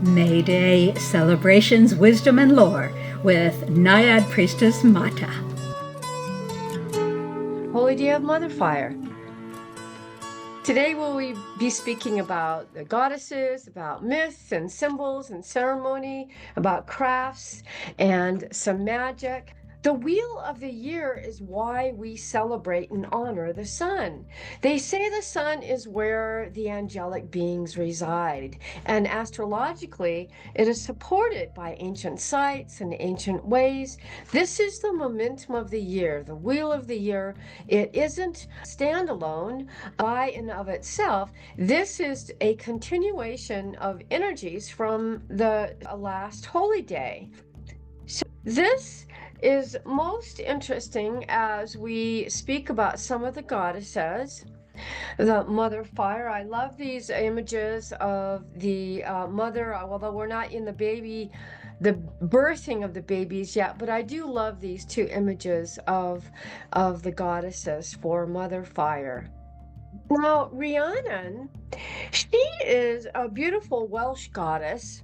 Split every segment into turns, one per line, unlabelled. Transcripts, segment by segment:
May Day celebrations, wisdom, and lore with Naiad Priestess Mata.
Holy Day of MotherFire. Today we'll be speaking about the goddesses, about myths and symbols and ceremony, about crafts and some magic. The wheel of the year is why we celebrate and honor the sun. They say the sun is where the angelic beings reside, and astrologically, it is supported by ancient sites and ancient ways. This is the momentum of the year, the wheel of the year. It isn't standalone by and of itself. This is a continuation of energies from the last holy day. So this is most interesting as we speak about some of the goddesses. The MotherFire. I love these images of the mother, although we're not in the birthing of the babies yet, but I do love these two images of the goddesses for MotherFire. Now, Rhiannon, she is a beautiful Welsh goddess.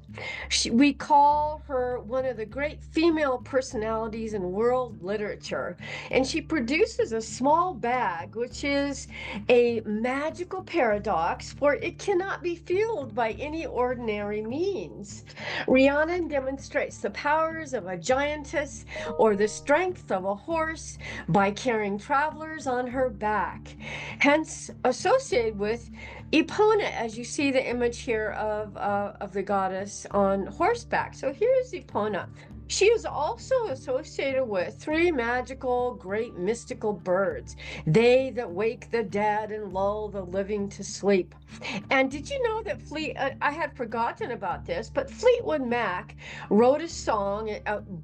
We call her one of the great female personalities in world literature. And she produces a small bag, which is a magical paradox, for it cannot be fueled by any ordinary means. Rhiannon demonstrates the powers of a giantess or the strength of a horse by carrying travelers on her back, hence associated with Epona, as you see the image here of the goddess on horseback. So here's Epona. She is also associated with three magical, great mystical birds. They that wake the dead and lull the living to sleep. And did you know that I had forgotten about this, but Fleetwood Mac wrote a song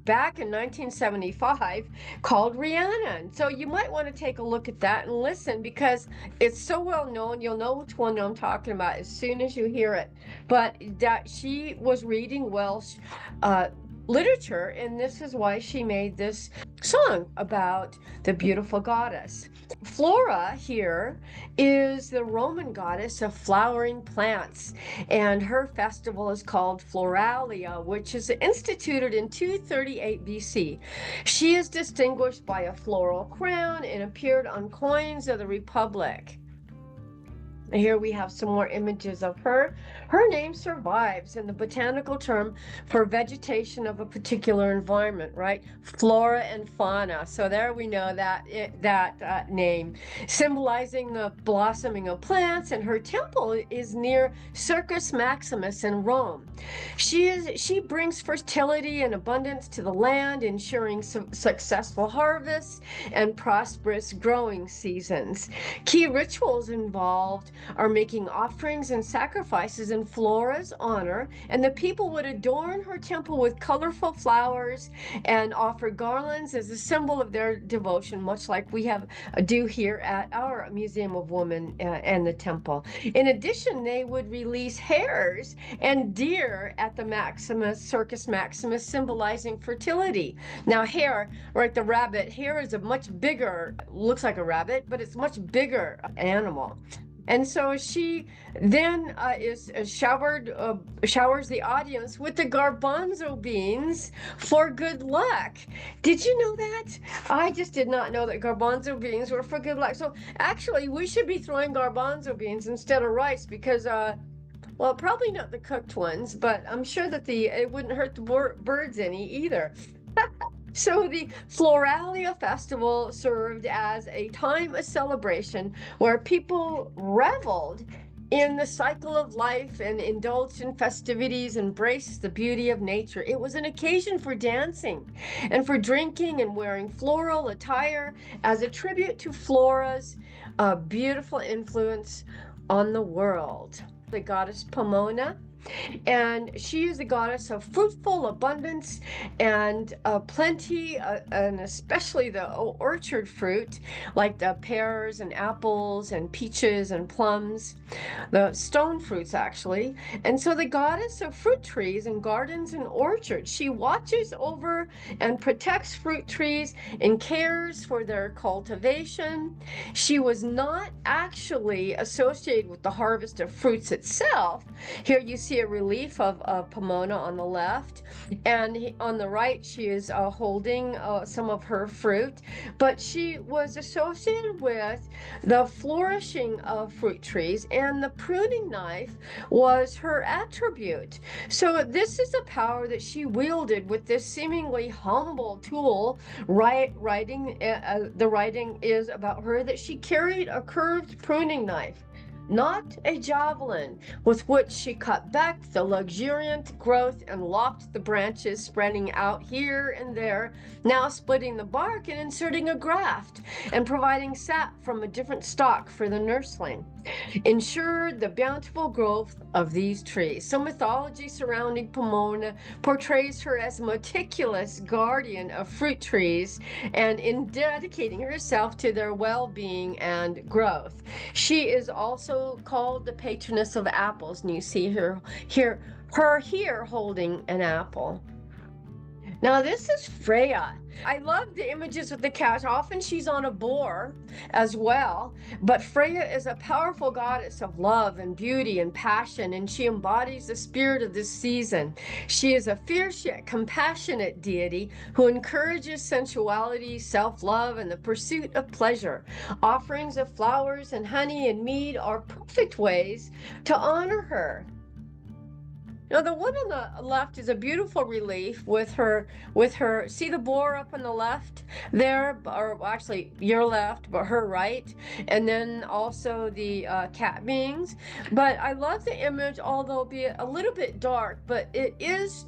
back in 1975 called Rhiannon. So you might want to take a look at that and listen, because it's so well known. You'll know which one I'm talking about as soon as you hear it. But that she was reading Welsh literature, and this is why she made this song about the beautiful goddess. Flora here is the Roman goddess of flowering plants, and her festival is called Floralia, which is instituted in 238 BC. She is distinguished by a floral crown and appeared on coins of the Republic. Here we have some more images of her. Her name survives in the botanical term for vegetation of a particular environment, right? Flora and fauna. So there we know that name, symbolizing the blossoming of plants. And her temple is near Circus Maximus in Rome. She brings fertility and abundance to the land, ensuring successful harvests and prosperous growing seasons. Key rituals involved are making offerings and sacrifices in Flora's honor, and the people would adorn her temple with colorful flowers and offer garlands as a symbol of their devotion, much like we do here at our Museum of Women and the temple. In addition, they would release hares and deer at the Circus Maximus, symbolizing fertility. Now, hare, like the rabbit, hare is a much bigger, looks like a rabbit, but it's much bigger animal. And so she then showers the audience with the garbanzo beans for good luck. Did you know that? I just did not know that garbanzo beans were for good luck. So actually, we should be throwing garbanzo beans instead of rice, because well, probably not the cooked ones, but I'm sure that it wouldn't hurt the birds any either. So the Floralia Festival served as a time of celebration where people reveled in the cycle of life and indulged in festivities, embraced the beauty of nature. It was an occasion for dancing and for drinking and wearing floral attire as a tribute to Flora's beautiful influence on the world. The goddess Pomona, and she is the goddess of fruitful abundance and plenty, and especially the orchard fruit, like the pears and apples and peaches and plums, the stone fruits actually. And so the goddess of fruit trees and gardens and orchards, she watches over and protects fruit trees and cares for their cultivation. She was not actually associated with the harvest of fruits itself. Here you see a relief of Pomona on the left, and on the right she is holding some of her fruit. But she was associated with the flourishing of fruit trees, and the pruning knife was her attribute. So this is a power that she wielded with this seemingly humble tool. The writing is about her that she carried a curved pruning knife, not a javelin, with which she cut back the luxuriant growth and lopped the branches spreading out here and there, now splitting the bark and inserting a graft and providing sap from a different stock for the nursling, ensured the bountiful growth of these trees. So mythology surrounding Pomona portrays her as a meticulous guardian of fruit trees, and in dedicating herself to their well-being and growth. She is also called the patroness of apples, and you see her here holding an apple. Now this is Freya. I love the images with the cat. Often she's on a boar as well, but Freya is a powerful goddess of love and beauty and passion, and she embodies the spirit of this season. She is a fierce yet compassionate deity who encourages sensuality, self-love, and the pursuit of pleasure. Offerings of flowers and honey and mead are perfect ways to honor her. Now the one on the left is a beautiful relief with her, see the boar up on the left there, or actually your left, but her right, and then also the cat beings. But I love the image, although be a little bit dark, but it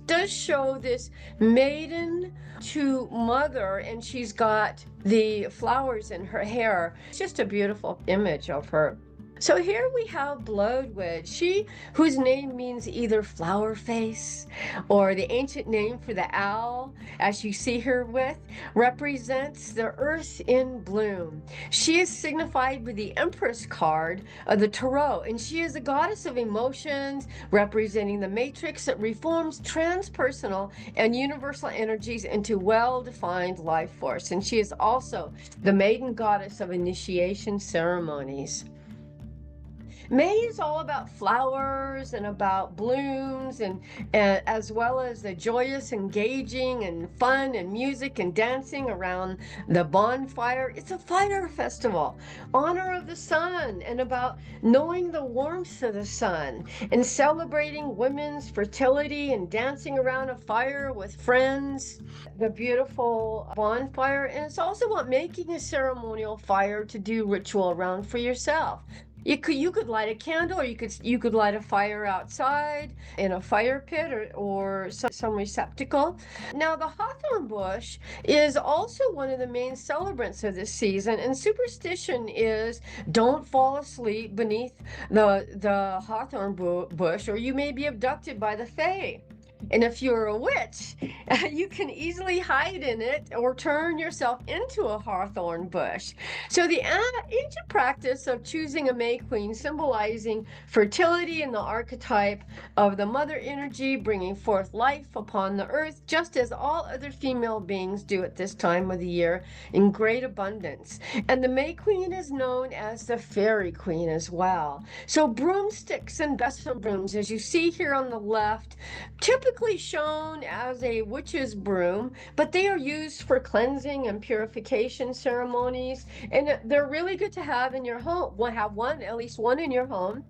does show this maiden to mother, and she's got the flowers in her hair. It's just a beautiful image of her. So here we have Bloodwood, she whose name means either flower face or the ancient name for the owl, as you see her with, represents the earth in bloom. She is signified with the Empress card of the Tarot, and she is a goddess of emotions, representing the matrix that reforms transpersonal and universal energies into well-defined life force. And she is also the maiden goddess of initiation ceremonies. May is all about flowers and about blooms, and as well as the joyous, engaging, and fun and music and dancing around the bonfire. It's a fire festival, honor of the sun, and about knowing the warmth of the sun, and celebrating women's fertility and dancing around a fire with friends. The beautiful bonfire, and it's also about making a ceremonial fire to do ritual around for yourself. You could light a candle, or you could light a fire outside in a fire pit or some receptacle. Now the hawthorn bush is also one of the main celebrants of this season, and superstition is don't fall asleep beneath the hawthorn bush, or you may be abducted by the fae. And if you're a witch, you can easily hide in it or turn yourself into a hawthorn bush. So the ancient practice of choosing a May Queen, symbolizing fertility and the archetype of the mother energy, bringing forth life upon the earth, just as all other female beings do at this time of the year in great abundance. And the May Queen is known as the Fairy Queen as well. So broomsticks and besom brooms, as you see here on the left, typically shown as a witch's broom, but they are used for cleansing and purification ceremonies, and they're really good to have in your home. We'll have at least one in your home,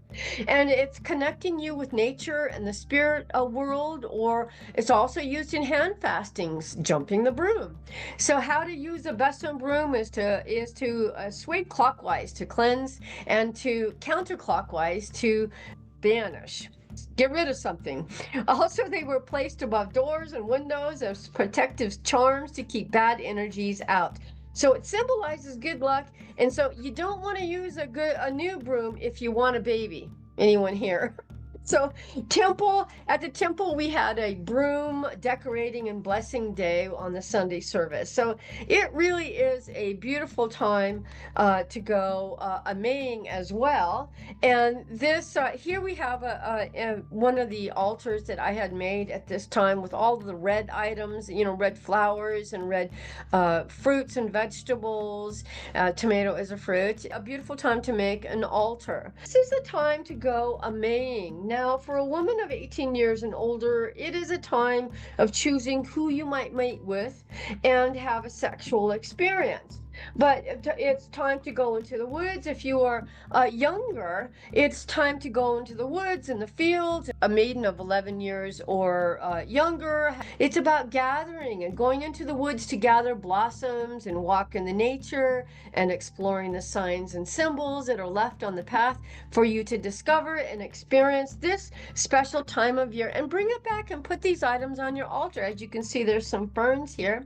and it's connecting you with nature and the spirit world. Or it's also used in hand fastings, jumping the broom. So how to use a besom broom is to swing clockwise to cleanse, and to counterclockwise to banish. Get rid of something. Also, they were placed above doors and windows as protective charms to keep bad energies out. So it symbolizes good luck, and so you don't want to use a new broom if you want a baby. Anyone here? So at the temple, we had a broom decorating and blessing day on the Sunday service. So it really is a beautiful time to go a-maying as well. And this, here we have one of the altars that I had made at this time with all of the red items, red flowers and red fruits and vegetables. Tomato is a fruit. A beautiful time to make an altar. This is the time to go a-maying. Now, Now, for a woman of 18 years and older, it is a time of choosing who you might mate with and have a sexual experience. But it's time to go into the woods. If you are younger, it's time to go into the woods and the fields. A maiden of 11 years or younger, it's about gathering and going into the woods to gather blossoms and walk in the nature and exploring the signs and symbols that are left on the path for you to discover and experience this special time of year, and bring it back and put these items on your altar. As you can see, there's some ferns here.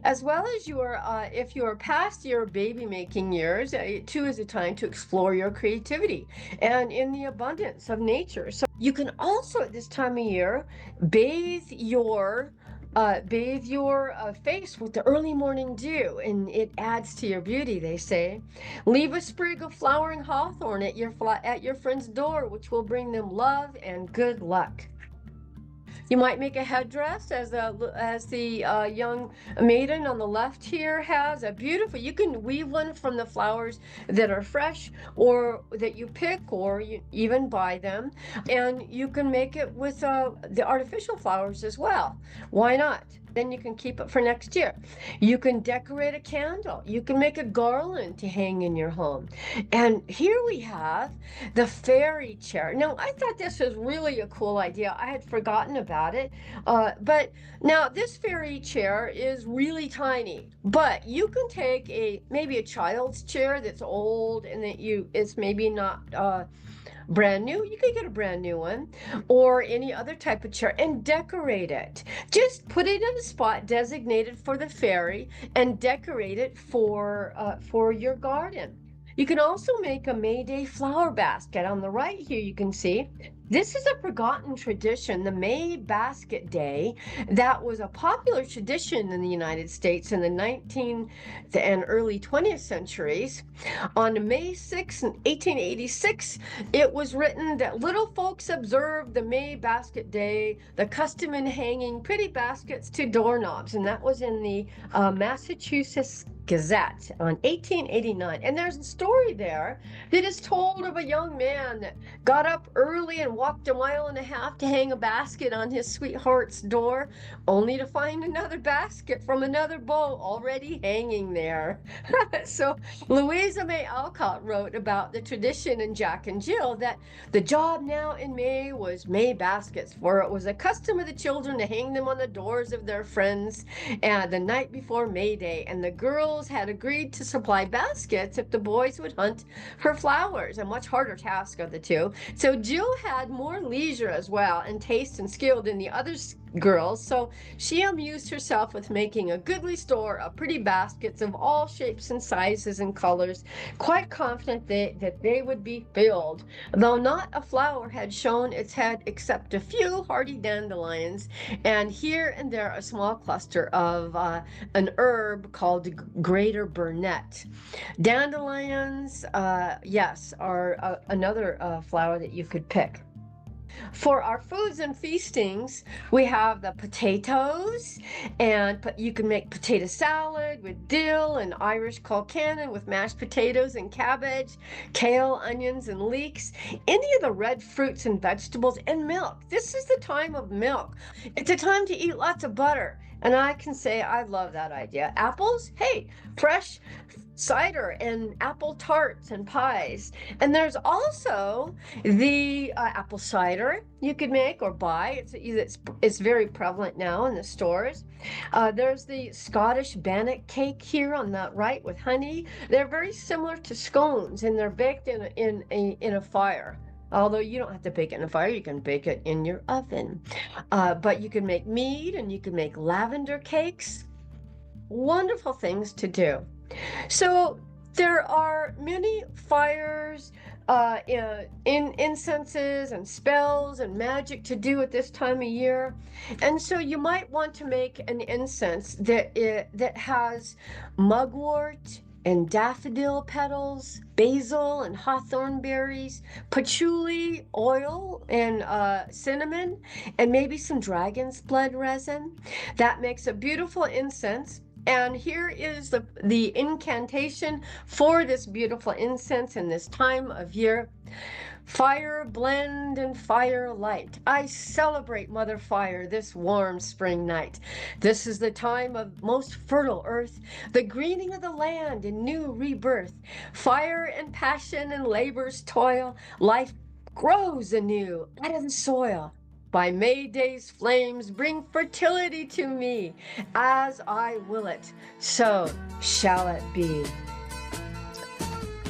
As well as your, if you're past your baby making years, it too is a time to explore your creativity and in the abundance of nature. So you can also at this time of year bathe your face with the early morning dew, and it adds to your beauty, they say. Leave a sprig of flowering hawthorn at your friend's door, which will bring them love and good luck. You might make a headdress as the young maiden on the left here has a beautiful, you can weave one from the flowers that are fresh or that you pick, or you even buy them, and you can make it with the artificial flowers as well. Why not? Then you can keep it for next year. You can decorate a candle. You can make a garland to hang in your home. And here we have the fairy chair. Now, I thought this was really a cool idea. I had forgotten about it. But now this fairy chair is really tiny, but you can take maybe a child's chair that's old and that it's maybe not brand new. You can get a brand new one, or any other type of chair, and decorate it. Just put it in a spot designated for the fairy and decorate it for your garden. You can also make a May Day flower basket. On the right here, you can see this is a forgotten tradition, the May Basket Day, that was a popular tradition in the United States in the 19th and early 20th centuries. On May 6, 1886, it was written that little folks observed the May Basket Day, the custom in hanging pretty baskets to doorknobs, and that was in the Massachusetts Gazette on 1889. And there's a story there that is told of a young man that got up early and walked 1.5 miles to hang a basket on his sweetheart's door, only to find another basket from another beau already hanging there. So Louisa May Alcott wrote about the tradition in Jack and Jill that the job now in May was May baskets, for it was a custom of the children to hang them on the doors of their friends the night before May Day, and the girls had agreed to supply baskets if the boys would hunt for flowers, a much harder task of the two. So Jill had more leisure as well and taste and skill than the other girls, so she amused herself with making a goodly store of pretty baskets of all shapes and sizes and colors, quite confident that they would be filled, though not a flower had shown its head except a few hardy dandelions, and here and there a small cluster of an herb called greater burnet. Dandelions, yes, are another flower that you could pick. For our foods and feastings, we have the potatoes, and you can make potato salad with dill and Irish colcannon with mashed potatoes and cabbage, kale, onions, and leeks, any of the red fruits and vegetables, and milk. This is the time of milk. It's a time to eat lots of butter, and I can say I love that idea. Apples, hey, fresh cider and apple tarts and pies. And there's also the apple cider you could make or buy. It's very prevalent now in the stores. There's the Scottish bannock cake here on the right with honey. They're very similar to scones, and they're baked in a fire. Although you don't have to bake it in a fire, you can bake it in your oven. But you can make mead, and you can make lavender cakes. Wonderful things to do. So there are many fires, incenses and spells and magic to do at this time of year. And so you might want to make an incense that has mugwort and daffodil petals, basil and hawthorn berries, patchouli oil and cinnamon, and maybe some dragon's blood resin. That makes a beautiful incense. And here is the incantation for this beautiful incense in this time of year. Fire blend and fire light. I celebrate Mother Fire this warm spring night. This is the time of most fertile earth, the greening of the land in new rebirth. Fire and passion and labor's toil, life grows anew out of the soil. By May Day's flames bring fertility to me. As I will it, so shall it be.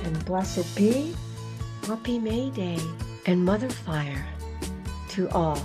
And blessed be Happy May Day and Mother Fire to all.